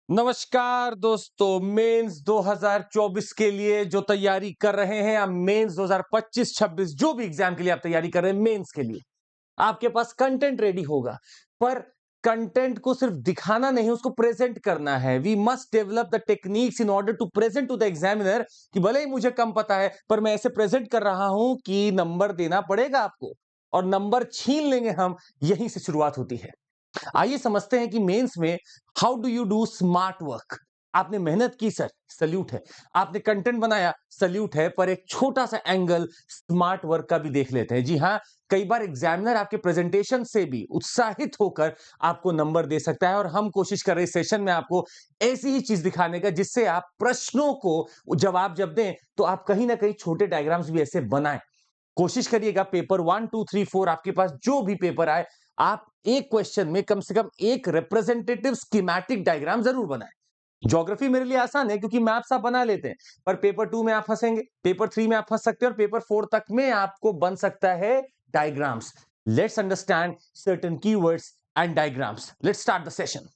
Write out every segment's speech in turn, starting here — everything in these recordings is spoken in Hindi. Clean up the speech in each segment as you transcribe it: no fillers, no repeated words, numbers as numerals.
नमस्कार दोस्तों, मेंस 2024 के लिए जो तैयारी कर रहे हैं या मेंस 2025-26 जो भी एग्जाम के लिए आप तैयारी कर रहे हैं, मेंस के लिए आपके पास कंटेंट रेडी होगा। पर कंटेंट को सिर्फ दिखाना नहीं, उसको प्रेजेंट करना है। We must develop the techniques in order to present to the examiner कि भले ही मुझे कम पता है पर मैं ऐसे प्रेजेंट कर रहा हूं कि नंबर देना पड़ेगा आपको, और नंबर छीन लेंगे हम। यहीं से शुरुआत होती है। आइए समझते हैं कि मेंस में how do you do smart work. आपने मेहनत की सर, सल्यूट है। आपने कंटेंट बनाया, सल्यूट है। पर एक छोटा सा एंगल स्मार्ट वर्क का भी देख लेते हैं। जी हाँ, कई बार एग्जामिनर आपके प्रेजेंटेशन से भी उत्साहित होकर आपको नंबर दे सकता है, और हम कोशिश कर रहे हैं सेशन में आपको ऐसी ही चीज दिखाने का जिससे आप प्रश्नों को जवाब जब दें तो आप कहीं ना कहीं छोटे डायग्राम्स भी ऐसे बनाएं। कोशिश करिएगा पेपर 1, 2, 3, 4 आपके पास जो भी पेपर आए, आप एक क्वेश्चन में कम से कम एक रिप्रेजेंटेटिव स्कीमेटिक डायग्राम जरूर बनाएं। ज्योग्राफी मेरे लिए आसान है क्योंकि मैप्स आप बना लेते हैं, पर पेपर 2 में आप फंसेंगे, पेपर 3 में आप फंस सकते हैं, और पेपर 4 तक में आपको बन सकता है diagrams. Let's understand certain keywords and diagrams. Let's start the session.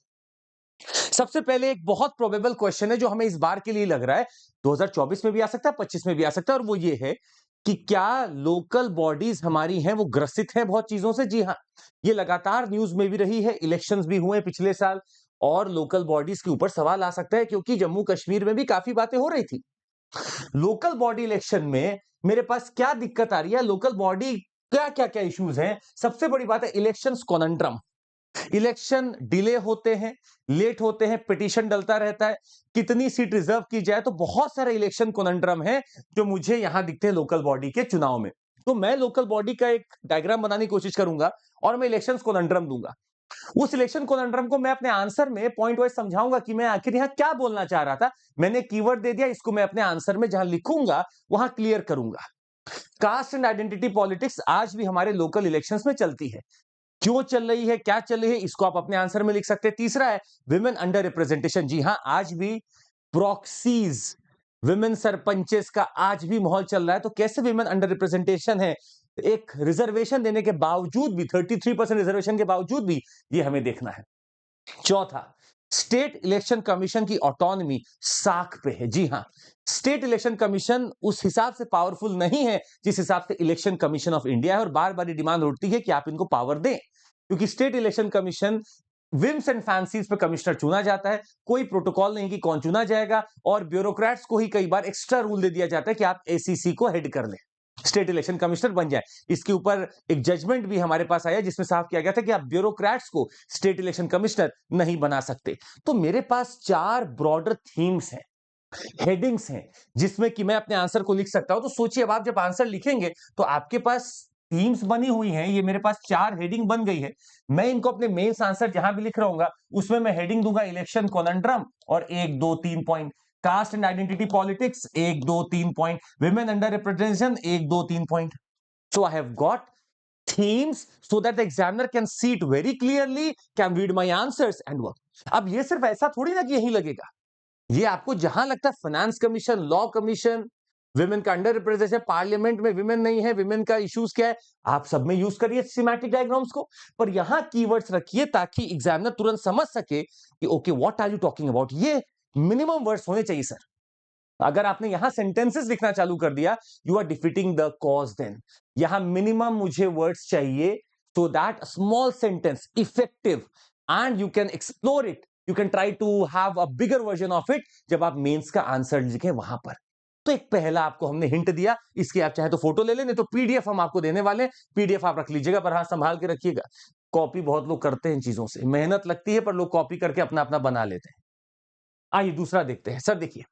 सबसे पहले एक बहुत प्रोबेबल क्वेश्चन है जो हमें इस बार के लिए लग रहा है, 2024 में भी आ सकता है, 25 में भी आ सकता है, और वो ये है कि क्या लोकल बॉडीज हमारी हैं वो ग्रसित हैं बहुत चीजों से। जी हाँ, ये लगातार न्यूज में भी रही है, इलेक्शंस भी हुए पिछले साल, और लोकल बॉडीज के ऊपर सवाल आ सकता है क्योंकि जम्मू कश्मीर में भी काफी बातें हो रही थी। लोकल बॉडी इलेक्शन में मेरे पास क्या दिक्कत आ रही है, लोकल बॉडी क्या क्या क्या इश्यूज हैं। सबसे बड़ी बात है इलेक्शंस कॉनंड्रम। इलेक्शन डिले होते हैं, लेट होते हैं, पिटीशन डलता रहता है, कितनी सीट रिजर्व की जाए, तो बहुत सारे इलेक्शन कॉनंड्रम है जो मुझे यहां दिखते हैं लोकल बॉडी के चुनाव में। तो मैं लोकल बॉडी का एक डायग्राम बनाने की कोशिश करूंगा और मैं इलेक्शन कॉनंड्रम दूंगा। उस इलेक्शन कॉनंड्रम को मैं अपने आंसर में पॉइंट वाइज समझाऊंगा कि मैं आखिर यहां क्या बोलना चाह रहा था। मैंने कीवर्ड दे दिया, इसको मैं अपने आंसर में जहां लिखूंगा वहां क्लियर करूंगा। कास्ट एंड आइडेंटिटी पॉलिटिक्स आज भी हमारे लोकल इलेक्शंस में चलती है। क्यों चल रही है, क्या चल रही है, इसको आप अपने आंसर में लिख सकते हैं। तीसरा है विमेन अंडर रिप्रेजेंटेशन। जी हां, आज भी प्रॉक्सीज, विमेन सरपंचेस का आज भी माहौल चल रहा है। तो कैसे विमेन अंडर रिप्रेजेंटेशन है, एक रिजर्वेशन देने के बावजूद भी, 33% रिजर्वेशन के बावजूद भी, ये हमें देखना है। चौथा, स्टेट इलेक्शन कमीशन की ऑटोनॉमी साख पे है। जी हां, स्टेट इलेक्शन कमीशन उस हिसाब से पावरफुल नहीं है जिस हिसाब से इलेक्शन कमीशन ऑफ इंडिया है, और बार बार डिमांड उठती है कि आप इनको पावर दें, क्योंकि state election commission whims and fancies पे कमिश्नर चुना जाता है, कोई प्रोटोकॉल नहीं कि कौन चुना जाएगा, और ब्यूरोक्रेट्स को ही कई बार एक्स्ट्रा रूल दे दिया जाता है कि आप एसीसी को हेड कर लें, स्टेट इलेक्शन कमिश्नर बन जाए। इसके ऊपर एक जजमेंट भी हमारे पास आया जिसमें साफ किया गया था कि आप ब्यूरोक्रेट्स को स्टेट इलेक्शन कमिश्नर नहीं बना सकते। तो मेरे पास 4 ब्रॉडर थीम्स हैं, हेडिंग्स हैं, जिसमें कि मैं अपने आंसर को लिख सकता हूं। तो सोचिए, अब आप जब आंसर लिखेंगे तो आपके पास थीम्स बनी हुई हैं, ये मेरे पास 4 हेडिंग बन गई है। मैं इनको अपने मेंस आंसर जहां भी लिख रहा हूंगा उसमें मैं हेडिंग दूंगा इलेक्शन कॉनंड्रम, और 1 2 3 point, caste and identity politics 1 2 3 point, women under representation 1 2 3 point. So I have got themes so that the examiner can see it very clearly, can read my answers and work। अब ये सिर्फ ऐसा थोड़ी ना कि यही लगेगा, ये आपको जहां लगता है, finance commission, law commission, women का अंडर रिप्रेजेंटेशन, पार्लियामेंट में विमेन नहीं है, विमेन का इश्यूज क्या है, आप सब में यूज करिए सिमेटिक डायग्राम्स को, पर यहां कीवर्ड्स रखिए ताकि एग्जामिनर तुरंत समझ सके कि okay what are you talking about. ये मिनिमम वर्ड्स होने चाहिए सर। अगर आपने यहां सेंटेंसेस लिखना चालू कर दिया, you are defeating the cause. Then यहां मिनिमम मुझे वर्ड्स चाहिए, so that small sentence effective and you can explore it, you can try to have a bigger version of it जब आप मेंस का आंसर लिखें वहां पर। तो एक पहला आपको हमने हिंट दिया, इसकी आप चाहे तो फोटो ले लें, नहीं तो पीडीएफ हम आपको देने वाले हैं, पीडीएफ आप रख लीजिएगा, पर हाँ संभाल के रखिएगा। कॉपी बहुत लोग करते हैं इन चीजों से, मेहनत लगती है पर लोग कॉपी करके अपना अपना बना लेते हैं। आइए दूसरा देखते हैं। सर देखिए,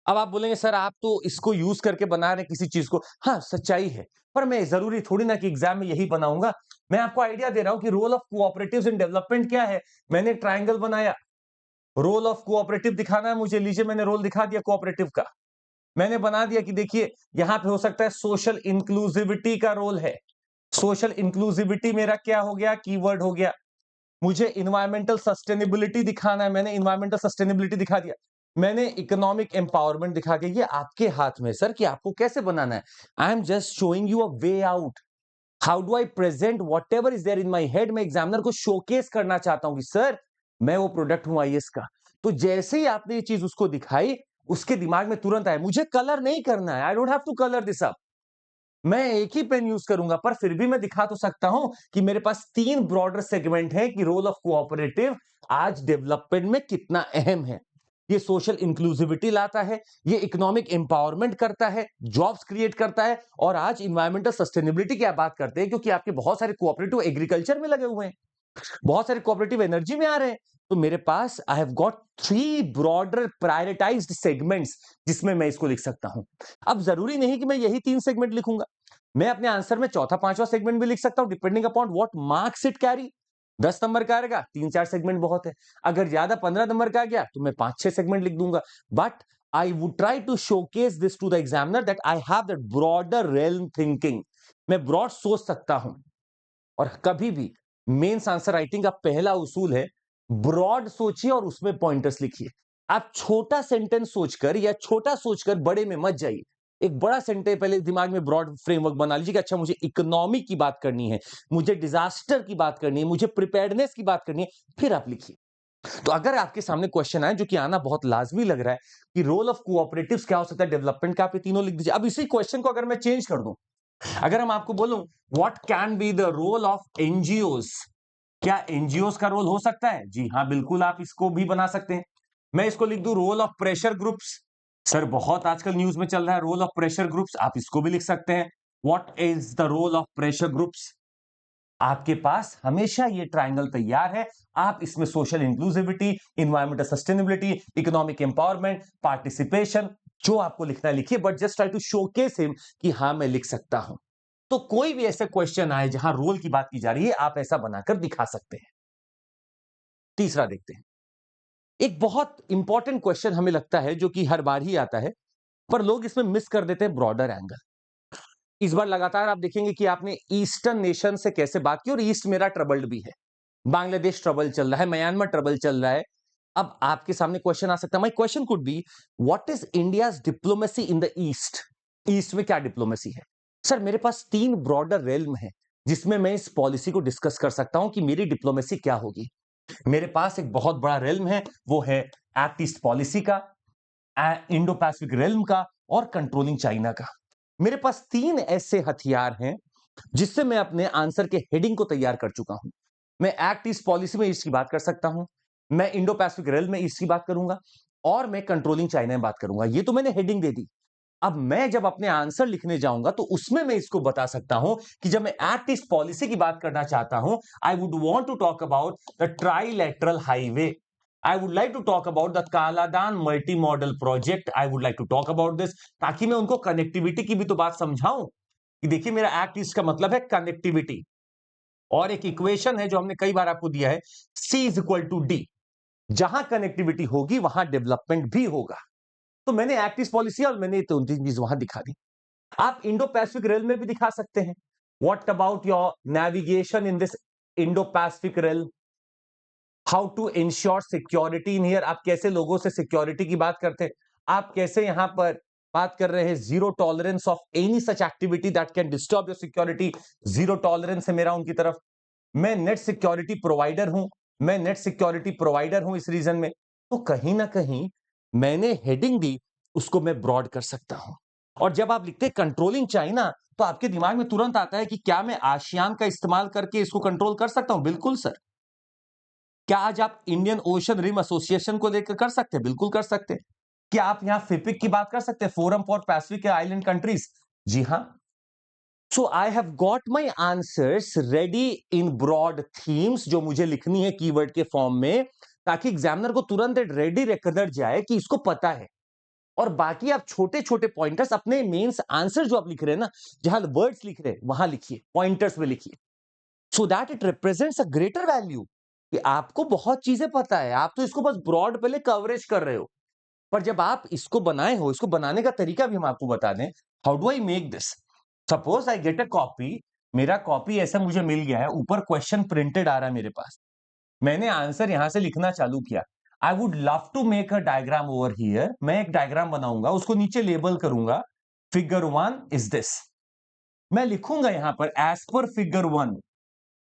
अब आप बोलेंगे सर आप तो इसको यूज करके बना रहे हैं किसी चीज को। हाँ सच्चाई है, पर मैं जरूरी थोड़ी ना कि एग्जाम में यही बनाऊंगा। मैं आपको आइडिया दे रहा हूं कि role of cooperatives in development क्या है। मैंने ट्रायंगल बनाया, रोल ऑफ कोऑपरेटिव दिखाना है मुझे, लीजिए मैंने रोल दिखा दिया कोऑपरेटिव का। मैंने बना दिया कि देखिए यहां पे हो सकता है सोशल इंक्लूसिविटी का रोल है। सोशल इंक्लूसिविटी मेरा क्या हो गया, कीवर्ड हो गया। मुझे इन्वायरमेंटल सस्टेनेबिलिटी दिखाना है, मैंने इन्वायरमेंटल सस्टेनेबिलिटी दिखा दिया। मैंने इकोनॉमिक एम्पावरमेंट दिखा दिया। ये आपके हाथ में सर कि आपको कैसे बनाना है। I am just showing you a way out. How do I present whatever is there in my head. मैं एग्जामिनर को शोकेस करना चाहता हूं कि सर मैं वो प्रोडक्ट हूं आईएएस का। तो जैसे ही आपने ये चीज उसको दिखाई, उसके दिमाग में तुरंत आया मुझे कलर नहीं करना है, I don't have to colour this up, मैं एक ही पेन यूज करूंगा, पर फिर भी मैं दिखा तो सकता हूं कि मेरे पास 3 ब्रॉडर सेगमेंट है कि रोल ऑफ कोऑपरेटिव आज डेवलपमेंट में कितना अहम है। ये सोशल इंक्लूसिविटी लाता है, ये इकोनॉमिक एम्पावरमेंट करता है, जॉब्स क्रिएट करता है, और आज इन्वायरमेंटल सस्टेनेबिलिटी की आप बात करते हैं क्योंकि आपके बहुत सारे कोऑपरेटिव एग्रीकल्चर में लगे हुए हैं, बहुत सारे कोऑपरेटिव एनर्जी में आ रहे हैं। तो मेरे पास I have got 3 broader prioritized segments जिसमें मैं इसको लिख सकता हूं। अब जरूरी नहीं कि मैं यही 3 सेगमेंट लिखूंगा, मैं अपने आंसर में चौथा पांचवा सेगमेंट भी लिख सकता हूं, depending upon what marks it carry. 10 number का आएगा, 3-4 सेगमेंट बहुत है। अगर ज्यादा 15 नंबर का आ गया तो मैं 5-6 सेगमेंट लिख दूंगा। But I would try to showcase this to the examiner that I have that broader realm thinking, मैं ब्रॉड सोच सकता हूं। और कभी भी मेंस आंसर राइटिंग का पहला उसूल है ब्रॉड सोचिए और उसमें पॉइंटर्स लिखिए। आप छोटा सेंटेंस सोचकर या छोटा सोचकर बड़े में मत जाइए। एक बड़ा सेंटेंस पहले दिमाग में ब्रॉड फ्रेमवर्क बना लीजिए कि अच्छा मुझे इकोनॉमी की बात करनी है, मुझे डिजास्टर की बात करनी है, मुझे प्रिपेयर्डनेस की बात करनी है, फिर आप लिखिए। तो अगर आपके सामने क्वेश्चन आए जो कि आना बहुत लाजमी लग रहा है कि रोल ऑफ कोऑपरेटिव्स क्या हो सकता है डेवलपमेंट का, आप ये तीनों लिख दीजिए। अब इसी क्वेश्चन को अगर मैं चेंज कर दूं, अगर हम आपको बोलूं what can be the role of NGOs, क्या एनजीओस का रोल हो सकता है? जी हाँ, बिल्कुल आप इसको भी बना सकते हैं। मैं इसको लिख दूं role of pressure groups, sir बहुत आजकल न्यूज में चल रहा है रोल ऑफ प्रेशर ग्रुप्स, आप इसको भी लिख सकते हैं। What is the role of pressure groups? आपके पास हमेशा ये ट्रायंगल तैयार है, आप इसमें social inclusivity, environmental sustainability, economic empowerment, participation, जो आपको लिखना है लिखिए, but just try to showcase him कि हां मैं लिख सकता हूं। तो कोई भी ऐसा क्वेश्चन आए जहां रोल की बात की जा रही है, आप ऐसा बनाकर दिखा सकते हैं। तीसरा देखते हैं, एक बहुत इंपॉर्टेंट क्वेश्चन हमें लगता है जो कि हर बार ही आता है, पर लोग इसमें मिस कर देते हैं ब्रॉडर एंगल। इस बार लगातार आप देखेंगे कि आपने ईस्टर्न नेशन से कैसे बात की, और ईस्ट मेरा ट्रबल्ड भी है, बांग्लादेश ट्रबल चल रहा है, म्यांमार ट्रबल चल रहा है। अब आपके सामने क्वेश्चन आ सकता है, my question could be what is India's diplomacy in the east? East में क्या डिप्लोमेसी है? सर मेरे पास 3 ब्रॉडर रेल्म है जिसमें मैं इस पॉलिसी को डिस्कस कर सकता हूं कि मेरी डिप्लोमेसी क्या होगी। मेरे पास एक बहुत बड़ा रेल्म है, वो है एक्ट ईस्ट पॉलिसी का, इंडो पैसिफिक रेल्म का, और कंट्रोलिंग चाइना का। मेरे पास 3 ऐसे हथियार हैं जिससे मैं अपने आंसर के हेडिंग को तैयार कर चुका हूं। मैं एक्ट ईस्ट पॉलिसी में ईस्ट की बात कर सकता हूं, मैं इंडो पैसिफिक रेल में ईस्ट की बात करूंगा, और मैं कंट्रोलिंग चाइना में बात करूंगा। ये तो मैंने हेडिंग दे दी। अब मैं जब अपने आंसर लिखने जाऊंगा तो उसमें मैं इसको बता सकता हूं कि जब मैं एक्ट ईस्ट पॉलिसी की बात करना चाहता हूं, I would want to talk about the trilateral highway, I would like to talk about the Kaladan multi modal project, I would like to talk about this, ताकि मैं उनको कनेक्टिविटी की भी तो बात समझाऊं कि देखिए मेरा एक्ट ईस्ट का मतलब है कनेक्टिविटी। और एक इक्वेशन है जो हमने कई बार आपको दिया है, C is equal to D, जहां कनेक्टिविटी होगी वहां डेवलपमेंट भी होगा। तो मैंने एक्ट ईस्ट पॉलिसी और मैंने तो चीज वहां दिखा दी। आप इंडो पैसिफिक रेल में भी दिखा सकते हैं, what about your navigation in this Indo Pacific rail, how to ensure security in here, आप कैसे लोगों से सिक्योरिटी की बात करते हैं, आप कैसे यहां पर बात कर रहे हैं zero tolerance of any such activity that can disturb your security, zero tolerance है मेरा उनकी तरफ। मैं नेट सिक्योरिटी प्रोवाइडर हूं, मैं नेट सिक्योरिटी प्रोवाइडर हूं इस रीजन में। तो कहीं ना कहीं मैंने हेडिंग दी, उसको मैं ब्रॉड कर सकता हूं। और जब आप लिखते हैं कंट्रोलिंग चाइना, तो आपके दिमाग में तुरंत आता है कि क्या मैं आसियान का इस्तेमाल करके इसको कंट्रोल कर सकता हूं? बिल्कुल सर। क्या आज आप इंडियन ओशन रिम एसोसिएशन को लेकर कर सकते हैं? बिल्कुल कर सकते हैं। क्या आप यहां फिपिक की बात कर सकते हैं, forum for Pacific island countries? जी हां। So I have got my answers ready in broad themes, जो मुझे लिखनी है कीवर्ड के फॉर्म में, ताकि एग्जामिनर को तुरंत रेडी रेकनर जाए कि इसको पता है। और बाकी आप छोटे छोटे पॉइंटर्स अपने मेंस आंसर जो आप लिख रहे हैं ना, जहां वर्ड्स लिख रहे हैं वहां लिखिए, पॉइंटर्स में लिखिए, so that it represents a greater value कि आपको बहुत चीजें पता है, आप तो इसको बस ब्रॉड पहले कवरेज कर रहे हो। पर जब आप इसको बनाए हो, इसको बनाने का तरीका भी हम आपको बता दें, how do I make this? Suppose I get a copy, मेरा कॉपी ऐसा मुझे मिल गया है, ऊपर क्वेश्चन प्रिंटेड आ रहा है मेरे पास, मैंने आंसर यहां से लिखना चालू किया। I would love to make a diagram over here, मैं एक डायग्राम बनाऊंगा, उसको नीचे लेबल करूंगा, फिगर 1 इज दिस। मैं लिखूंगा यहां पर एज पर फिगर 1,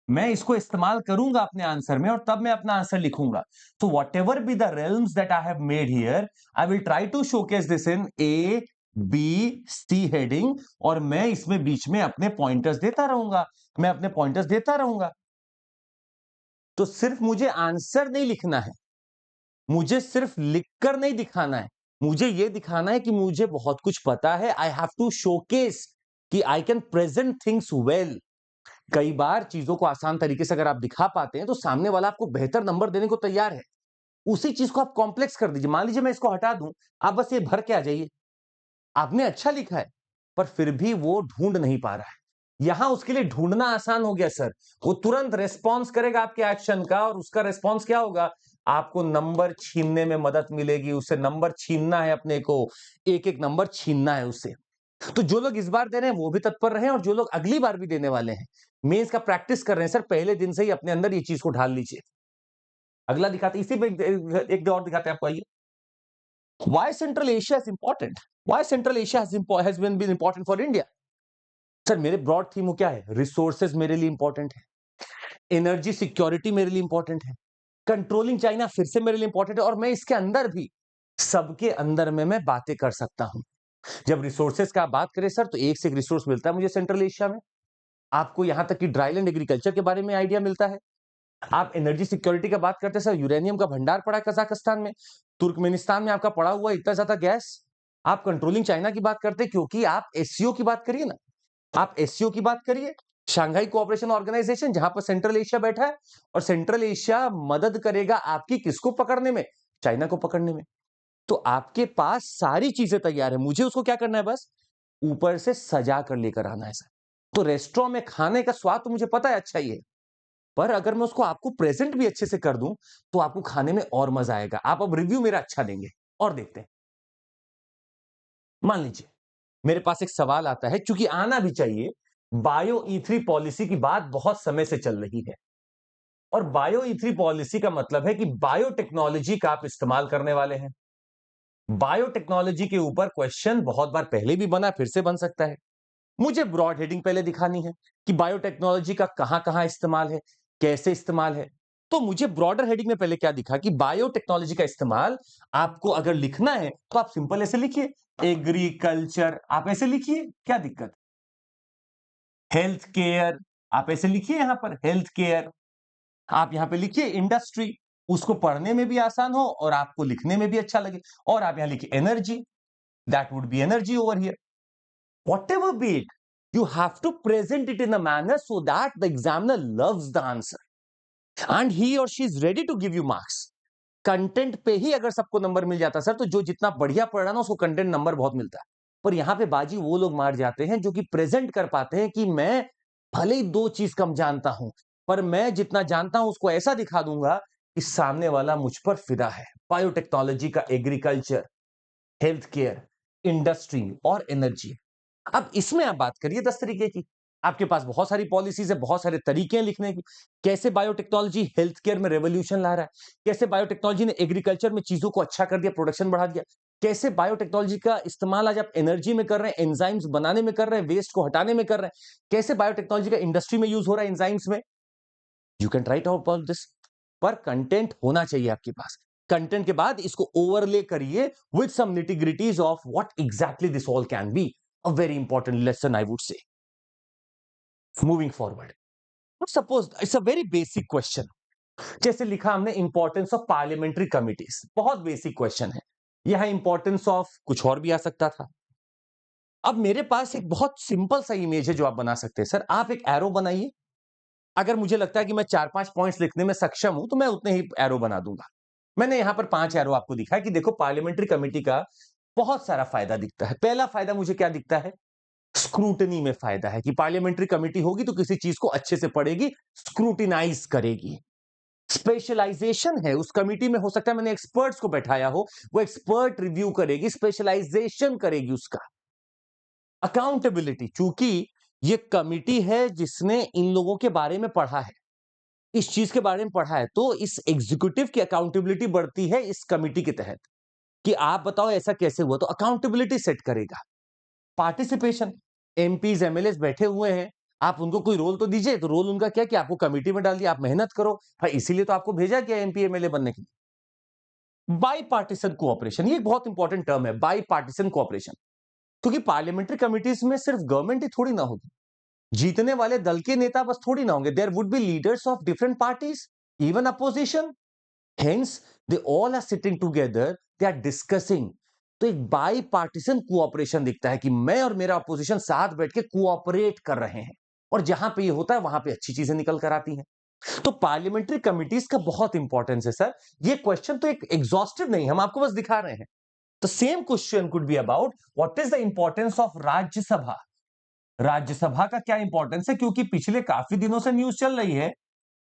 मैं इसको इस्तेमाल करूंगा अपने आंसर में और तब मैं अपना आंसर लिखूंगा। तो what ever be the realms that I have made here, I will try to showcase this in A, B, C heading, और मैं इसमें बीच में अपने पॉइंटर्स देता रहूंगा, मैं अपने पॉइंटर्स देता रहूंगा। तो सिर्फ मुझे आंसर नहीं लिखना है, मुझे सिर्फ लिखकर नहीं दिखाना है, मुझे यह दिखाना है कि मुझे बहुत कुछ पता है। आई हैव टू शोकेस कि I can present things well. कई बार चीजों को आसान तरीके से अगर आप दिखा पाते हैं तो सामने वाला आपको बेहतर नंबर देने को तैयार है। उसी चीज को आप कॉम्प्लेक्स कर दीजिए। मान लीजिए मैं इसको हटा दूं, आप बस ये भर के आ जाइए। आपने अच्छा लिखा है पर फिर भी वो ढूंढ नहीं पा रहा है। यहां उसके लिए ढूंढना आसान हो गया सर। वो तुरंत रेस्पॉन्स करेगा आपके एक्शन का, और उसका रेस्पॉन्स क्या होगा? आपको नंबर छीनने में मदद मिलेगी। उससे नंबर छीनना है अपने को, एक एक नंबर छीनना है उससे। तो जो लोग इस बार दे रहे हैं वो भी तत्पर रहे, और जो लोग अगली बार भी देने वाले हैं, मेंस का प्रैक्टिस कर रहे हैं सर, पहले दिन से ही अपने अंदर ये चीज को ढाल लीजिए। अगला दिखाते, इसी पे एक और दिखाते हैं आपको। आइए, why Central Asia is important, why Central Asia has been important for India. Sir मेरे ब्रॉड थीम क्या है? रिसोर्सेज मेरे लिए इंपॉर्टेंट है, एनर्जी सिक्योरिटी मेरे लिए इंपॉर्टेंट है, कंट्रोलिंग चाइना फिर से मेरे लिए इंपॉर्टेंट है, और मैं इसके अंदर भी, सबके अंदर में मैं बातें कर सकता हूं। जब रिसोर्सेज का बात करें सर, तो एक से एक रिसोर्स मिलता है मुझे सेंट्रल एशिया में। आपको यहां तक कि ड्राईलैंड एग्रीकल्चर के बारे में आइडिया मिलता है। आप एनर्जी सिक्योरिटी का बात करते हैं सर, यूरेनियम का भंडार पड़ा है कजाकिस्तान में, तुर्कमेनिस्तान में आपका पड़ा हुआ है इतना ज्यादा गैस। आप कंट्रोलिंग चाइना की बात करते हैं, क्योंकि आप एससीओ की बात करिए ना, आप एससीओ की बात करिए, शंघाई कोऑपरेशन ऑर्गेनाइजेशन, जहां पर सेंट्रल एशिया बैठा है, और सेंट्रल एशिया मदद करेगा आपकी किसको पकड़ने में? चाइना को पकड़ने में। तो आपके पास सारी चीजें तैयार है, मुझे उसको क्या करना है? बस ऊपर से सजा कर लेकर आना है सर। तो रेस्टोरेंट में खाने का स्वाद तो मुझे पता है अच्छा ही है, पर अगर मैं उसको आपको प्रेजेंट भी अच्छे से कर दूं तो आपको खाने में और मजा आएगा। आप अब रिव्यू मेरा अच्छा देंगे। और देखते हैं, मान लीजिए मेरे पास एक सवाल आता है, क्योंकि आना भी चाहिए। बायो ई3 पॉलिसी की बात बहुत समय से चल रही है, और बायो ई3 पॉलिसी का मतलब है कि बायोटेक्नोलॉजी का आप इस्तेमाल करने वाले हैं। बायोटेक्नोलॉजी के ऊपर क्वेश्चन बहुत बार पहले भी बना, फिर से बन सकता है। मुझे ब्रॉड हेडिंग पहले दिखानी है कि बायोटेक्नोलॉजी का कहां कहां इस्तेमाल है, कैसे इस्तेमाल है। तो मुझे ब्रॉडर हेडिंग में पहले क्या दिखा कि बायोटेक्नोलॉजी का इस्तेमाल आपको अगर लिखना है तो आप सिंपल ऐसे लिखिए, एग्रीकल्चर, आप ऐसे लिखिए, क्या दिक्कत? हेल्थ केयर, आप ऐसे लिखिए, यहां पर हेल्थ केयर। आप यहां पे लिखिए इंडस्ट्री, उसको पढ़ने में भी आसान हो और आपको लिखने में भी अच्छा लगे। और आप यहां लिखिए energy, that would B energy over here. Whatever be it, you have to present it in a manner so that the examiner loves the answer and he or she is ready to give you marks. Content पे ही अगर सबको नंबर मिल जाता सर, तो जो जितना बढ़िया पढ़ रहा ना उसको कंटेंट नंबर बहुत मिलता है। पर यहां पे बाजी वो लोग मार जाते हैं जो कि प्रेजेंट कर पाते हैं कि मैं भले ही दो चीज कम जानता हूं, पर मैं जितना जानता हूं उसको ऐसा दिखा दूंगा कि सामने वाला मुझ पर फिदा है। बायोटेक्नोलॉजी का एग्रीकल्चर, हेल्थ केयर, इंडस्ट्री और एनर्जी। अब इसमें आप बात करिए 10 तरीके की। आपके पास बहुत सारी पॉलिसीज है, बहुत सारे तरीके हैं लिखने की। कैसे बायोटेक्नोलॉजी हेल्थ केयर में रेवोल्यूशन ला रहा है, कैसे बायोटेक्नोलॉजी ने एग्रीकल्चर में चीजों को अच्छा कर दिया, प्रोडक्शन बढ़ा दिया, कैसे बायोटेक्नोलॉजी का इस्तेमाल आज आप एनर्जी में कर रहे हैं, एंजाइम्स बनाने में कर रहे हैं, वेस्ट को हटाने में कर रहे हैं, कैसे बायोटेक्नोलॉजी का इंडस्ट्री में यूज हो रहा है एंजाइम्स में। You can write about this, पर कंटेंट होना चाहिए आपके पास। कंटेंट के बाद इसको ओवरले करिए with some nitty gritties of what exactly this all can be. A very important lesson, I would say. Moving forward, suppose it's a very basic question. जैसे लिखा हमने इंपॉर्टेंस ऑफ पार्लियामेंट्री कमिटीज, बहुत बेसिक क्वेश्चन है। यहां इंपॉर्टेंस ऑफ कुछ और भी आ सकता था। अब मेरे पास एक बहुत सिंपल सा इमेज है जो आप बना सकते हैं सर। आप एक एरो बनाइए। अगर मुझे लगता है कि मैं 4-5 पॉइंट्स लिखने में सक्षम हूं तो मैं उतने ही एरो बना दूंगा। मैंने यहां पर 5 एरो आपको दिखाया कि देखो पार्लियामेंट्री कमेटी का बहुत सारा फायदा दिखता है। पहला फायदा मुझे क्या दिखता है? स्क्रूटनी में फायदा है कि पार्लियामेंट्री कमेटी होगी तो किसी चीज को अच्छे से पढ़ेगी, स्क्रूटिनाइज करेगी। स्पेशलाइजेशन है उस कमेटी में, हो सकता है मैंने एक्सपर्ट्स को बैठाया हो, वो एक्सपर्ट रिव्यू करेगी, स्पेशलाइजेशन करेगी उसका। अकाउंटेबिलिटी, चूंकि ये कमिटी है जिसने इन लोगों के बारे में पढ़ा है, इस चीज के बारे में पढ़ा है, तो इस एग्जीक्यूटिव की अकाउंटेबिलिटी बढ़ती है इस कमिटी के तहत कि आप बताओ ऐसा कैसे हुआ, तो अकाउंटेबिलिटी सेट करेगा। पार्टिसिपेशन, एमपीज एमएलए बैठे हुए हैं, आप उनको कोई रोल तो दीजिए, तो रोल उनका क्या कि आपको कमेटी में डाल दिया, आप मेहनत करो। हाँ, इसीलिए तो आपको भेजा गया एमपी एमएलए बनने के लिए। बाई पार्टीसन कोऑपरेशन, ये एक बहुत इंपॉर्टेंट टर्म है, बाई पार्टीसन कोऑपरेशन। क्योंकि पार्लियामेंट्री कमिटीज में सिर्फ गवर्नमेंट ही थोड़ी ना होगी, जीतने वाले दल के नेता बस थोड़ी ना होंगे, there would be leaders of different parties, even opposition. Hence they all are sitting together, they are discussing. तो एक बाई पार्टीसन कोऑपरेशन दिखता है कि मैं और मेरा अपोजिशन साथ बैठ के कोऑपरेट कर रहे हैं, और जहां पे ये होता है वहां पे अच्छी चीजें निकल कर आती हैं। तो पार्लियामेंट्री कमिटीज का बहुत इंपॉर्टेंस है सर। ये क्वेश्चन तो एक एग्जॉस्टिव नहीं, हम आपको बस दिखा रहे हैं। The same question could be about what is the importance of Rajya Sabha. Rajya Sabha का क्या इंपॉर्टेंस है, क्योंकि पिछले काफी दिनों से न्यूज चल रही है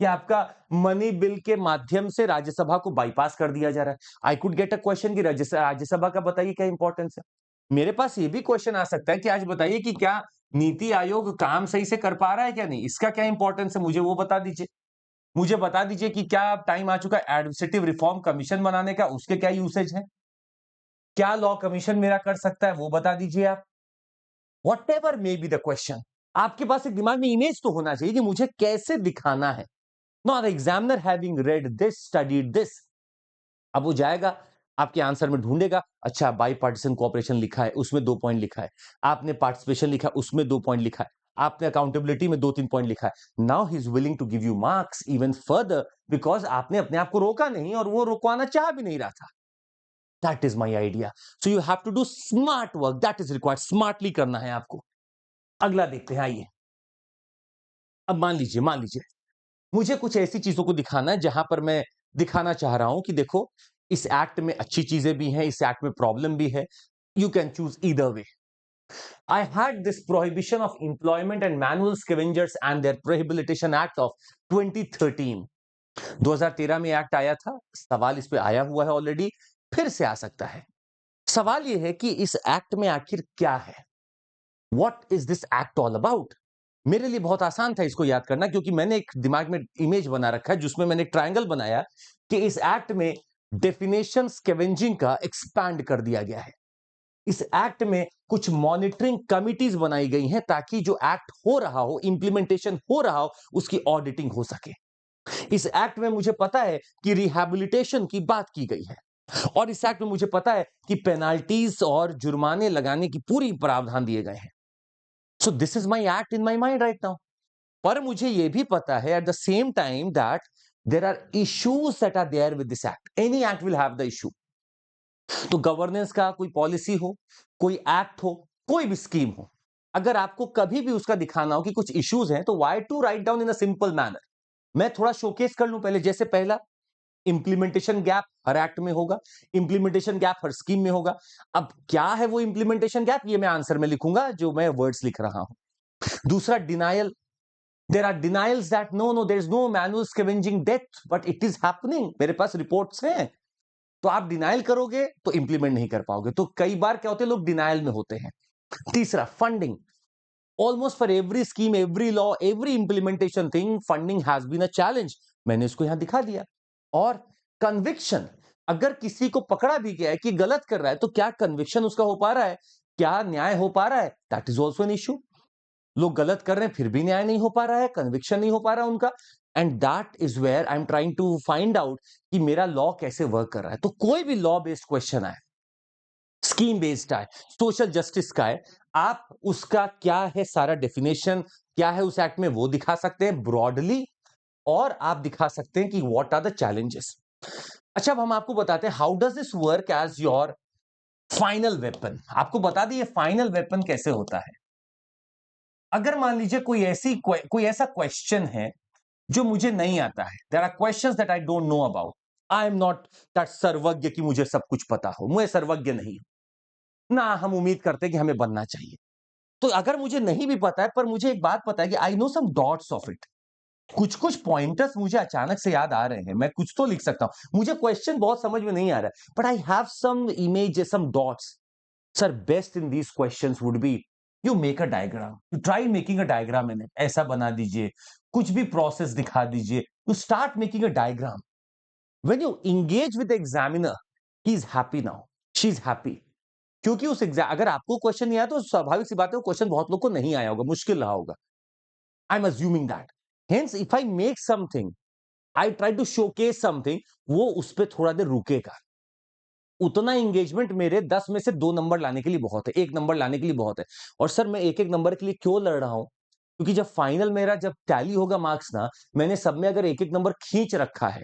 कि आपका मनी बिल के माध्यम से राज्यसभा को बाईपास कर दिया जा रहा है। I could get a question कि राज्यसभा का बताइए क्या इंपॉर्टेंस है। मेरे पास ये भी क्वेश्चन आ सकता है कि आज बताइए कि क्या नीति आयोग काम सही से कर पा रहा है क्या नहीं, इसका क्या इंपॉर्टेंस है, मुझे वो बता दीजिए। मुझे बता दीजिए कि क्या टाइम आ चुका है एडमिनिस्ट्रेटिव रिफॉर्म कमीशन बनाने का, उसके क्या यूसेज है, क्या लॉ कमीशन मेरा कर सकता है, वो बता दीजिए आप। What ever may be the question, आपके पास एक दिमाग में इमेज तो होना चाहिए कि मुझे कैसे दिखाना है। Not the examiner having read this, studied this. अब वो जाएगा आपके आंसर में ढूंढेगा, अच्छा बाई पार्टीसन कोऑपरेशन लिखा है उसमें 2 पॉइंट लिखा है, आपने पार्टिसिपेशन लिखा है उसमें 2 पॉइंट लिखा है, आपने अकाउंटेबिलिटी में 2-3 पॉइंट लिखा है। Now he is willing to give you marks even further, because आपने अपने आप को रोका नहीं और वो रुकवाना चाह भी नहीं रहा था। That is my idea. So you have to do smart work, that is required, smartly करना है आपको। अगला देखते हैं, आइए। अब मान लीजिए मुझे कुछ ऐसी चीजों को दिखाना है जहां पर मैं दिखाना चाह रहा हूं कि देखो इस एक्ट में अच्छी चीजें भी हैं, इस एक्ट में प्रॉब्लम भी है। You can choose either way. I had this prohibition of employment and manual scavengers and their rehabilitation act of 2013। 2013 में एक्ट आया था, सवाल इस पे आया हुआ है ऑलरेडी, फिर से आ सकता है। सवाल यह है कि इस एक्ट में आखिर क्या है, what is this act all about. मेरे लिए बहुत आसान था इसको याद करना, क्योंकि मैंने एक दिमाग में इमेज बना रखा है जिसमें मैंने ट्रायंगल बनाया कि इस एक्ट में डेफिनेशन स्कैवेंजिंग का एक्सपैंड कर दिया गया है। इस एक्ट में कुछ मॉनिटरिंग कमिटीज बनाई गई हैं ताकि जो एक्ट हो रहा हो, इंप्लीमेंटेशन हो रहा हो, उसकी ऑडिटिंग हो सके। इस एक्ट में मुझे पता है कि रिहैबिलिटेशन की बात की गई है, और इस एक्ट में मुझे पता है कि पेनाल्टीज और जुर्माने लगाने की पूरी प्रावधान दिए गए हैं। So this is my act in my mind right now. पर मुझे यह भी पता है at the same time that there are issues that are there with this act. Any act will have the issue. तो गवर्नेंस का कोई पॉलिसी हो, कोई एक्ट हो, कोई भी स्कीम हो, अगर आपको कभी भी उसका दिखाना हो कि कुछ इश्यूज हैं, तो why to write down in a simple manner. मैं थोड़ा शोकेस कर लूं पहले। जैसे पहला, इंप्लीमेंटेशन गैप हर एक्ट में होगा, इंप्लीमेंटेशन गैप हर स्कीम में होगा। अब क्या है वो इंप्लीमेंटेशन गैप, ये मैं आंसर में लिखूंगा जो मैं वर्ड्स लिख रहा हूं। दूसरा, denial. There are denials that no, there is no manual scavenging death, but it is happening. मेरे पास रिपोर्ट्स हैं। तो आप डिनाइल करोगे तो इंप्लीमेंट नहीं कर पाओगे। तो कई बार क्या होते हैं, लोग डिनाइल में होते हैं। तीसरा, funding. Almost for every scheme, every law, every implementation thing, funding has been a challenge. मैंने इसको यहां दिखा दिया। और कन्विक्शन, अगर किसी को पकड़ा भी गया है कि गलत कर रहा है, तो क्या कन्विक्शन उसका हो पा रहा है, क्या न्याय हो पा रहा है, that is also an issue. लोग गलत कर रहे हैं फिर भी न्याय नहीं हो पा रहा है, कन्विक्शन नहीं हो पा रहा उनका। And that is where I am trying to find out कि मेरा लॉ कैसे वर्क कर रहा है। तो कोई भी लॉ बेस्ड क्वेश्चन आए, स्कीम बेस्ड आए, सोशल जस्टिस का है, आप उसका क्या है सारा डेफिनेशन, क्या है उस एक्ट में, वो दिखा सकते हैं ब्रॉडली, और आप दिखा सकते हैं कि व्हाट आर द चैलेंजेस। अच्छा, अब हम आपको बताते हैं how does this work as your final weapon. आपको बता दिए फाइनल वेपन कैसे होता है। अगर मान लीजिए कोई ऐसा क्वेश्चन है जो मुझे नहीं आता है, there are questions that I don't know about. I am not that सर्वज्ञ कि मुझे सब कुछ पता हो, मुझे सर्वज्ञ नहीं ना हम उम्मीद करते कि हमें बनना चाहिए। तो अगर मुझे नहीं भी पता है, पर मुझे एक बात पता है कि I know some dots of it. कुछ कुछ पॉइंटर्स मुझे अचानक से याद आ रहे हैं, मैं कुछ तो लिख सकता हूं। मुझे क्वेश्चन बहुत समझ में नहीं आ रहा है, but I have some images, some dots. Sir, best in these questions would be you make a diagram, you try making a diagram in it. ऐसा बना दीजिए, कुछ भी प्रोसेस दिखा दीजिए, you start making a diagram. When you engage with the examiner, he is happy now, she is happy. क्योंकि उस एग्जाम, अगर आपको क्वेश्चन नहीं आया तो स्वाभाविक सी बात है वो क्वेश्चन बहुत लोग को नहीं आया होगा, मुश्किल रहा होगा। I am assuming that, hence if I make something, I try to showcase something, वो उस पर थोड़ा देर रुकेगा। उतना एंगेजमेंट मेरे 10 में से 2 नंबर लाने के लिए बहुत है, 1 नंबर लाने के लिए बहुत है। और सर मैं एक-एक नंबर के लिए क्यों लड़ रहा हूं? क्योंकि जब फाइनल मेरा जब टैली होगा मार्क्स ना, मैंने सब में अगर एक-एक नंबर खींच रखा है,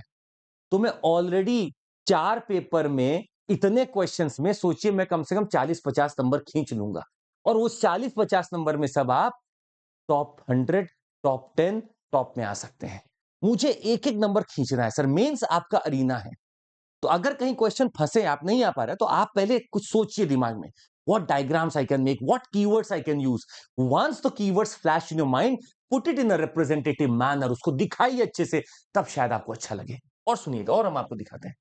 तो मैं ऑलरेडी 4 पेपर में इतने क्वेश्चंस में सोचिए मैं कम से कम 40-50 नंबर खींच लूंगा। और वो 40-50 नंबर में सब आप टॉप 100, टॉप 10, टॉप में आ सकते हैं। मुझे एक-एक नंबर खींचना है सर, मेंस आपका अरीना है। तो अगर कहीं क्वेश्चन फंसे, आप नहीं आ पा रहे, तो आप पहले कुछ सोचिए दिमाग में, what diagrams I can make, what keywords I can use. Once the keywords flash in your mind, put it in a representative manner, उसको दिखाइए अच्छे से, तब शायद आपको अच्छा लगे। और सुनिएगा, और हम आपको दिखाते हैं।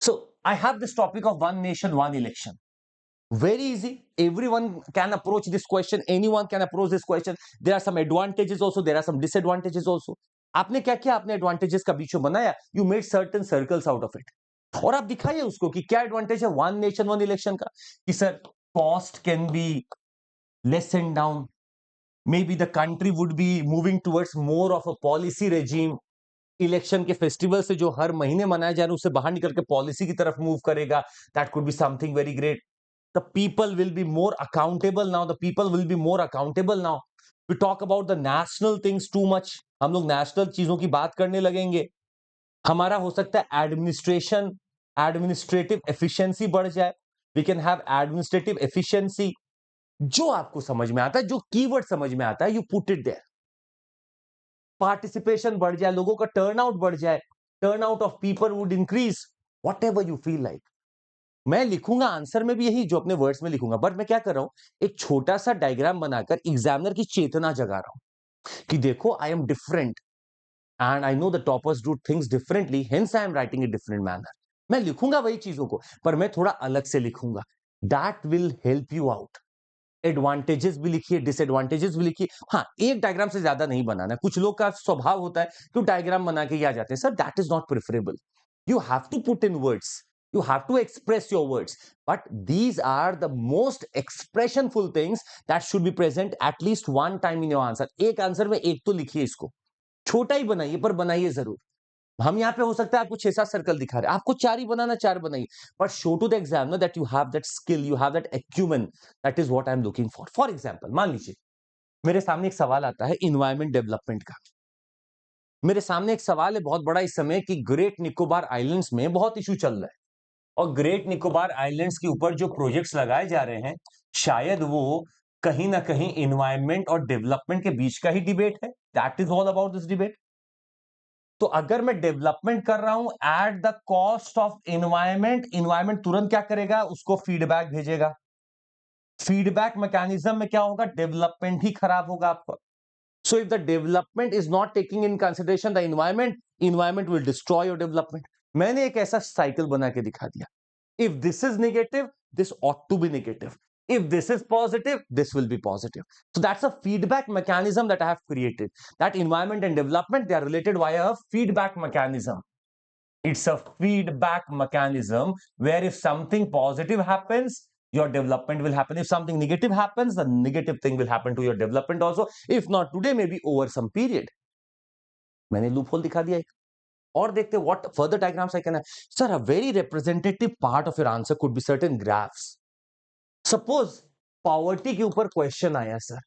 So I have this topic of one nation one election, very easy, everyone can approach this question, anyone can approach this question. There are some advantages also, there are some disadvantages also. आपने क्या किया, आपने एडवांटेजेस का बीच में बनाया, you made certain circles out of it, और आप दिखाइए उसको कि क्या एडवांटेज है वन नेशन वन इलेक्शन का, कि sir cost can be less and down, may be the country would be moving towards more of a policy regime, election के फेस्टिवल से जो हर महीने मनाए जा रहे हैं उससे बाहर निकल के पॉलिसी की तरफ मूव करेगा, that could be something very great. The people will be more accountable now. The people will be more accountable now. We talk about the national things too much. हम लोग नेशनल चीजों की बात करने लगेंगे। हमारा हो सकता है एडमिनिस्ट्रेटिव एफिशिएंसी बढ़ जाए। We can have administrative efficiency. जो आपको समझ में आता है, जो कीवर्ड समझ में आता है, you put it there. Participation बढ़ जाए, लोगों का टर्नआउट बढ़ जाए, turnout of people would increase, whatever you feel like. मैं लिखूंगा आंसर में भी यही जो अपने वर्ड्स में लिखूंगा, बट मैं क्या कर रहा हूं, एक छोटा सा डायग्राम बनाकर एग्जामिनर की चेतना जगा रहा हूं कि देखो I am different and I know the toppers do things differently, hence I am writing in different manner. मैं लिखूंगा वही चीजों को, पर मैं थोड़ा अलग से लिखूंगा। That will help you out. Advantages भी लिखिए, डिसएडवांटेजेस भी लिखिए। हाँ, एक डायग्राम से ज्यादा नहीं बनाना। कुछ लोग का स्वभाव होता है कि डायग्राम बना के ही आ जाते हैं, sir that is not preferable. You have to put in words. You have to express your words. But these are the most expressionful things that should be present at least one time in your answer. एक आंसर में एक तो लिखिए इसको, छोटा ही बनाइए पर बनाइए जरूर। हम यहाँ पे हो सकता है आपको 6-7 सर्कल दिखा रहे हैं, आपको 4 ही बनाना, 4 बनाइए, but show to the examiner that you have that skill, you have that acumen. That is what I am looking for. For example, मान लीजिए मेरे सामने एक सवाल आता है इन्वायरमेंट डेवलपमेंट का। मेरे सामने एक सवाल है बहुत बड़ा इस समय कि ग्रेट निकोबार आइलैंड्स में बहुत इशू चल रहा है, और ग्रेट निकोबार आइलैंड्स के ऊपर जो प्रोजेक्ट्स लगाए जा रहे हैं, शायद वो कहीं ना कहीं इन्वायरमेंट और डेवलपमेंट के बीच का ही डिबेट है। That is all about this debate. तो अगर मैं डेवलपमेंट कर रहा हूं at the cost of environment, environment तुरंत क्या करेगा, उसको फीडबैक भेजेगा। फीडबैक मैकेनिज्म में क्या होगा, डेवलपमेंट ही खराब होगा आपका। So if the development is not taking in consideration the environment, environment will destroy your development. मैंने एक ऐसा साइकिल बना के दिखा दिया। If this is negative, this ought to be negative. If this is positive, this will be positive. So that's a feedback mechanism that I have created. That environment and development, they are related via a feedback mechanism. It's a feedback mechanism where if something positive happens, your development will happen. If something negative happens, the negative thing will happen to your development also. If not today, maybe over some period. मैंने लूप होल दिखा दिया एक, और देखते what further diagrams I can have. Sir, a very representative part of your answer could be certain graphs. Suppose poverty के ऊपर question आया sir,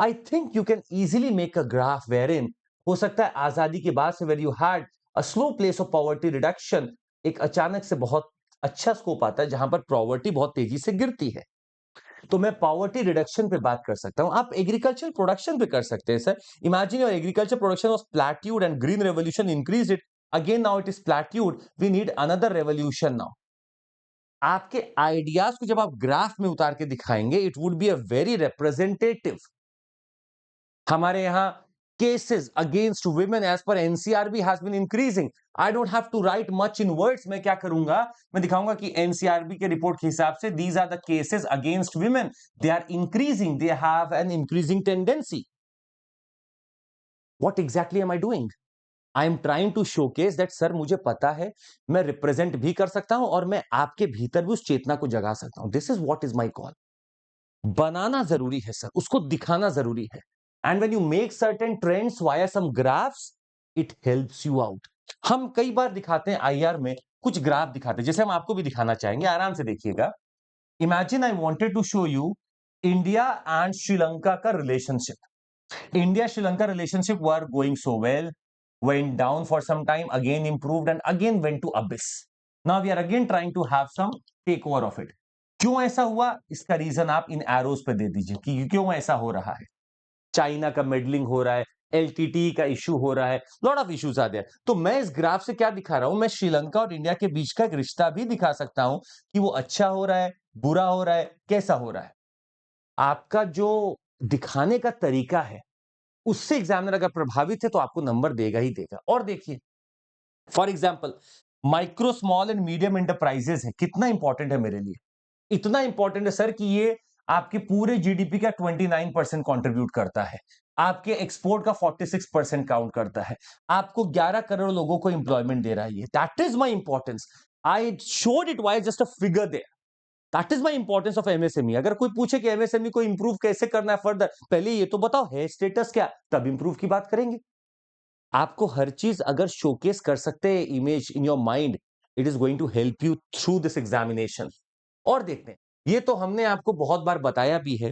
I think you can easily make a graph wherein हो सकता है आजादी के बाद से where you had a slow pace of poverty reduction, एक अचानक से बहुत अच्छा स्कोप आता है जहां पर पॉवर्टी बहुत तेजी से गिरती है। तो मैं पॉवर्टी रिडक्शन पे बात कर सकता हूं। आप एग्रीकल्चर प्रोडक्शन पे कर सकते हैं sir. Imagine your agriculture production was plateaued and green revolution increased it, again now it is plateaued, we need another revolution now. आपके आइडियाज को जब आप ग्राफ में उतार के दिखाएंगे, it would be a very representative. हमारे यहां cases against women as per NCRB has been increasing. I don't have to write much in words. मैं क्या करूंगा, मैं दिखाऊंगा कि NCRB के रिपोर्ट के हिसाब से these are the cases against women. They are increasing. They have an increasing tendency. What exactly am I doing? I am trying to showcase that sir मुझे पता है, मैं रिप्रेजेंट भी कर सकता हूं और मैं आपके भीतर भी उस चेतना को जगा सकता हूं. This is what is my call. बनाना जरूरी है सर, उसको दिखाना जरूरी है। And when you make certain trends via some graphs, it helps you out. हम कई बार दिखाते हैं आईआर में, कुछ ग्राफ दिखाते हैं, जैसे हम आपको भी दिखाना चाहेंगे, आराम से देखिएगा। Imagine I wanted to show you India and Sri Lanka का relationship. India Sri Lanka relationship were going so well, went down for some time, again improved and again went to abyss. Now we are again trying to have some takeover of it. क्यों ऐसा हुआ, इसका रीजन आप इन एरोज पे दे दीजिए कि क्यों ऐसा हो रहा है। चाइना का मेडलिंग हो रहा है, एलटीटी का इशू हो रहा है, lot of issues are there. तो मैं इस ग्राफ से क्या दिखा रहा हूं, मैं श्रीलंका और इंडिया के बीच का एक रिश्ता भी दिखा सकता हूं कि वो अच्छा हो रहा है, बुरा हो रहा है, कैसा हो रहा है। आपका जो दिखाने का तरीका है, उससे एग्जामिनर अगर प्रभावित है तो आपको नंबर देगा ही देगा। और देखिए, for example micro small and medium enterprises है, कितना इंपॉर्टेंट है मेरे लिए। इतना इंपॉर्टेंट है सर कि ये आपके पूरे जीडीपी का 29% कंट्रीब्यूट करता है, आपके एक्सपोर्ट का 46% काउंट करता है, आपको 11 करोड़ लोगों को इंप्लॉयमेंट दे रहा है। That is my importance. I showed it by just a figure there. That is my importance of MSME. अगर कोई पूछे कि एमएसएमई को इंप्रूव कैसे करना है फर्दर, पहले ये तो बताओ है स्टेटस क्या, तब इंप्रूव की बात करेंगे। आपको हर चीज अगर शोकेस कर सकते हैं image in your mind, it is going to help you through this examination. और देखते हैं, ये तो हमने आपको बहुत बार बताया भी है।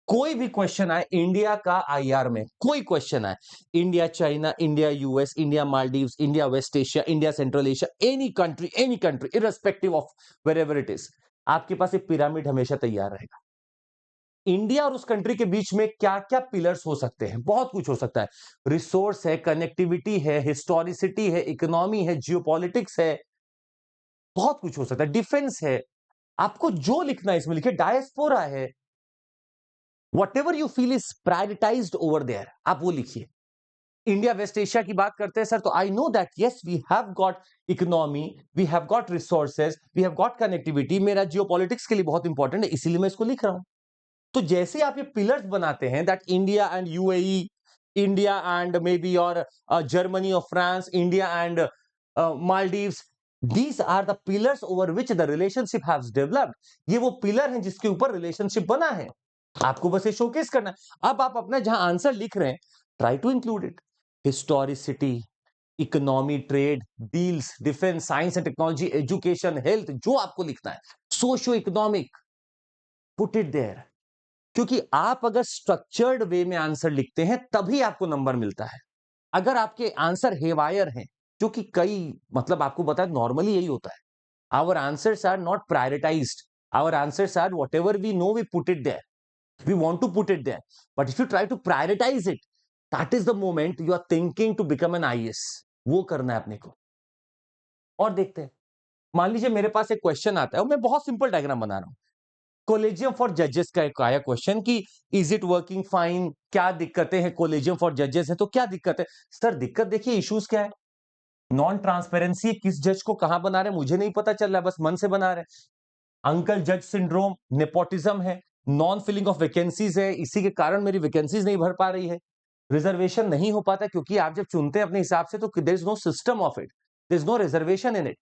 कोई भी क्वेश्चन आए इंडिया का आईआर में, कोई क्वेश्चन आए, India China, India US, India Maldives, India West Asia, India Central Asia, any country irrespective of wherever it is, आपके पास एक पिरामिड हमेशा तैयार रहेगा। इंडिया और उस कंट्री के बीच में क्या क्या पिलर्स हो सकते हैं, बहुत कुछ हो सकता है। रिसोर्स है, कनेक्टिविटी है, हिस्टोरिसिटी है, इकोनॉमी है, जियोपॉलिटिक्स है, बहुत कुछ हो सकता है, डिफेंस है। आपको जो लिखना है इसमें लिखिए, डायस्पोरा है, whatever you feel is prioritised over there, आप वो लिखिए। इंडिया वेस्ट एशिया की बात करते हैं सर, तो I know that yes we have got economy, we have got resources, we have got connectivity, मेरा जियोपॉलिटिक्स के लिए बहुत इंपॉर्टेंट है, इसीलिए मैं इसको लिख रहा हूं। तो जैसे आप ये पिलर्स बनाते हैं, that India and UAE, India and maybe और जर्मनी और France, India and Maldives, these are the pillars over which the relationship has developed. ये वो पिलर हैं जिसके ऊपर रिलेशनशिप बना है, आपको बस ये शोकेस करना है। अब आप अपना जहां आंसर लिख रहे हैं, try to include it. Historicity, economy, trade, deals, defence, science and technology, education, health, जो आपको लिखना है, socio economic, put it there. क्योंकि आप अगर स्ट्रक्चर्ड वे में आंसर लिखते हैं तभी आपको नंबर मिलता है। अगर आपके आंसर हेवायर हैं, जो कि कई मतलब आपको पता है नॉर्मली यही होता है, our answers are not prioritised, our answers are whatever we know we put it there, we want to put it there, but if you try to prioritise it, that is the moment you are thinking to become an IAS. वो करना है अपने को। और देखते हैं, मान लीजिए मेरे पास एक क्वेश्चन आता है और मैं बहुत सिंपल डायग्राम बना रहा हूं। कोलेजियम फॉर जजेस का एक आया क्वेश्चन कि इज इट वर्किंग फाइन, क्या दिक्कतें हैं, कोलेजियम फॉर जजेस है तो क्या दिक्कत है। सर दिक्कत देखिए, इश्यूज क्या है, नॉन ट्रांसपेरेंसी, किस जज को कहां बना रहे हैं मुझे नहीं पता चल रहा है, बस मन से बना रहे हैं। अंकल जज सिंड्रोम, नेपोटिज्म है, नॉन फिलिंग ऑफ वैकेंसीज है, इसी के कारण मेरी वैकेंसीज नहीं भर पा रही है। रिजर्वेशन नहीं हो पाता क्योंकि आप जब चुनते हैं अपने हिसाब से तो there is no system of it, there is no reservation in it.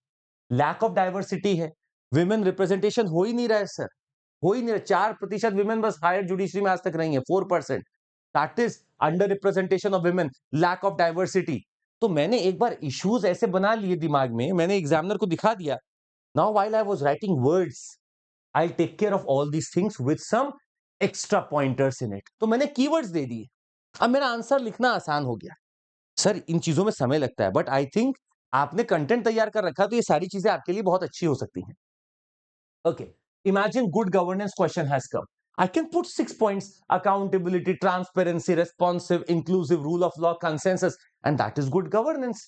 Lack of diversity है, विमेन रिप्रेजेंटेशन हो ही नहीं रहा है सर, हो ही नहीं रहा। 4% विमेन बस हायर जुडिशरी में आज तक नहीं है, 4%। That is under representation of women, lack of diversity. तो मैंने एक बार इश्यूज ऐसे बना लिए दिमाग में, मैंने एग्जामिनर को दिखा दिया। Now while I was writing words, I take care of all these things with some extra pointers in it. तो मैंने कीवर्ड्स दे दिए, अब मेरा आंसर लिखना आसान हो गया। सर इन चीजों में समय लगता है, बट आई थिंक आपने कंटेंट तैयार कर रखा तो ये सारी चीजें आपके लिए बहुत अच्छी हो सकती हैं। Okay, imagine good governance question has come. I can put 6 points: accountability, transparency, responsive, inclusive, rule of law, consensus, and that is good governance.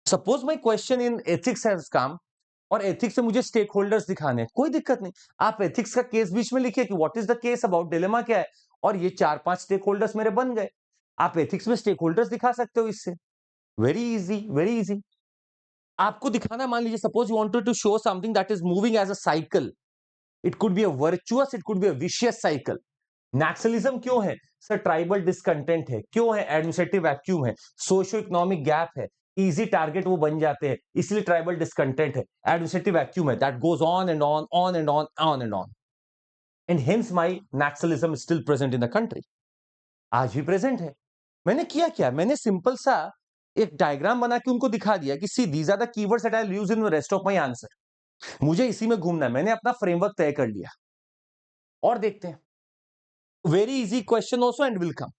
Suppose my question in ethics has come और एथिक्स से मुझे स्टेक होल्डर्स दिखाने हैं, कोई दिक्कत नहीं, आप एथिक्स का केस बीच में लिखिए कि what is the case about, dilemma क्या है, और ये 4-5 स्टेक होल्डर्स मेरे बन गए। आप एथिक्स में स्टेक होल्डर्स दिखा सकते हो इससे, वेरी इजी, वेरी इजी। आपको दिखाना, मान लीजिए suppose you wanted to show something that is moving as a cycle, it could be a virtuous, it could be a vicious cycle. Naxalism क्यों है सर, ट्राइबल डिसकंटेंट है, क्यों है, एडमिनिस्ट्रेटिव वैक्यूम है, सोशियो इकोनॉमिक गैप है, इजी टारगेट वो बन जाते हैं इसलिए ट्राइबल डिसकंटेंट है, एडमिनिस्ट्रेटिव वैक्यूम है, that goes on and on, on and on, on and on. And hence my Naxalism still present in the country. आज भी प्रेजेंट है। मैंने किया क्या, मैंने सिंपल सा एक डायग्राम बना के उनको दिखा दिया कि see these are the keywords that I will use in the rest of my answer. मुझे इसी में घूमना है, मैंने अपना फ्रेमवर्क तय कर लिया। और देखते हैं, very easy question also and will come.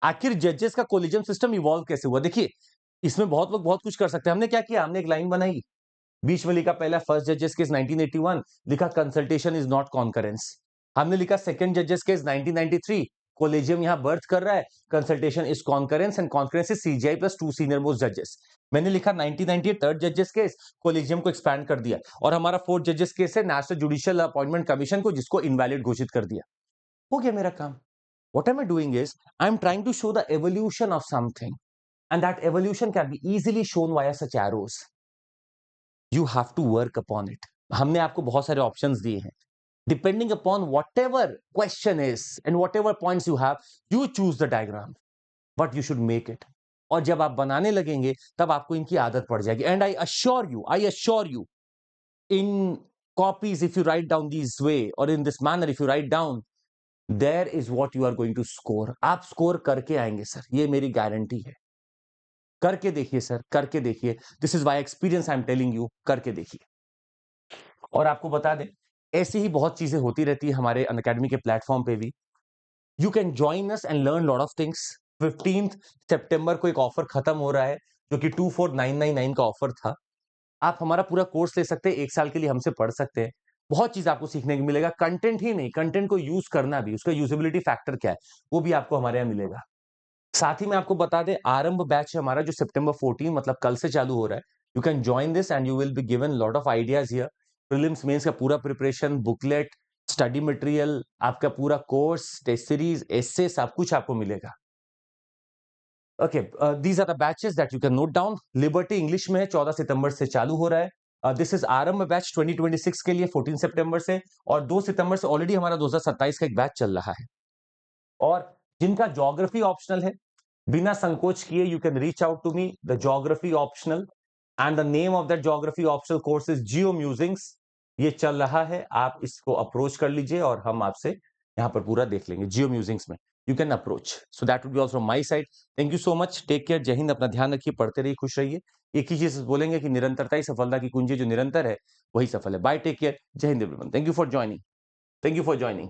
आखिर जजेस का कोलिजियम सिस्टम इवॉल्व कैसे हुआ? देखिए, इसमें बहुत लोग बहुत कुछ कर सकते हैं। हमने क्या किया, हमने एक लाइन बनाई, बीच में लिखा पहला फर्स्ट जजेस केस 1981, लिखा कंसल्टेशन इज नॉट कॉन्करेंस। हमने लिखा सेकंड जजेस केस 1993, कोलेजियम यहां बर्थ कर रहा है, consultation is concurrence and concurrence is CGI plus 2 senior most जजेस। मैंने लिखा 1998 थर्ड जजेस केस, कोलेजियम को एक्सपैंड कर दिया, और हमारा फोर्थ जजेस केस है नेशनल जुडिशियल अपॉइंटमेंट कमीशन को, जिसको इनवैलिड घोषित कर दिया। हो गया मेरा काम। What am I doing is, I'm trying to show the evolution of something, and that evolution can be easily shown via such arrows. You have to work upon it. हमने आपको बहुत सारे options दिए हैं. Depending upon whatever question is and whatever points you have, you choose the diagram, but you should make it. और जब आप बनाने लगेंगे, तब आपको इनकी आदत पड़ जाएगी. And I assure you, in copies, if you write down this way, or in this manner, if you write down, there is what you are going to score. आप स्कोर करके आएंगे सर, ये मेरी गारंटी है। करके देखिए सर, करके देखिए। This is by experience I am telling you, करके देखिए। और आपको बता दें, ऐसी ही बहुत चीजें होती रहती है हमारे अनअकैडमी के प्लेटफॉर्म पे भी। You can join us and learn lot of things. 15 सितंबर को एक ऑफर खत्म हो रहा है, जो कि 24999 का ऑफर था। आप हमारा पूरा कोर्स ले सकते हैं, 1 साल के लिए हमसे पढ़ सकते हैं। बहुत चीज आपको सीखने को मिलेगा। कंटेंट ही नहीं, कंटेंट को यूज करना भी, उसका यूजेबिलिटी फैक्टर क्या है, वो भी आपको हमारे यहाँ मिलेगा। साथ ही में आपको बता दें, आरंभ बैच है हमारा, जो सितंबर 14 मतलब कल से चालू हो रहा है। You can join this and you will be given lot of ideas here. Prelims mains का पूरा प्रिपरेशन, बुकलेट, स्टडी मटेरियल, आपका पूरा कोर्स, टेस्ट सीरीज, एस्से, सब कुछ आपको मिलेगा। Okay, these are the batches that you can note down. Liberty English में है, 14 सितंबर से चालू हो रहा है। दिस इज आरंभ बैच 2026 के लिए 14 सितंबर से, और 2 सितंबर से ऑलरेडी हमारा 2027 का एक बैच चल रहा है। और जिनका ज्योग्राफी ऑप्शनल है, बिना संकोच किए you can reach out to me, the geography optional, and the name of that geography optional course is geo musings. ये चल रहा है, आप इसको अप्रोच कर लीजिए और हम आपसे यहाँ पर पूरा देख लेंगे। जियो म्यूजिंग्स में you can approach, so that would be all from my side. Thank you so much, take care, जय हिंद, अपना ध्यान रखिए, पढ़ते रहिए, खुश रहिए। एक ही चीज बोलेंगे कि निरंतरता ही सफलता की कुंजी, जो निरंतर है वही सफल है। बाय, टेक केयर, जय Hind everyone, thank you for joining, thank you for joining.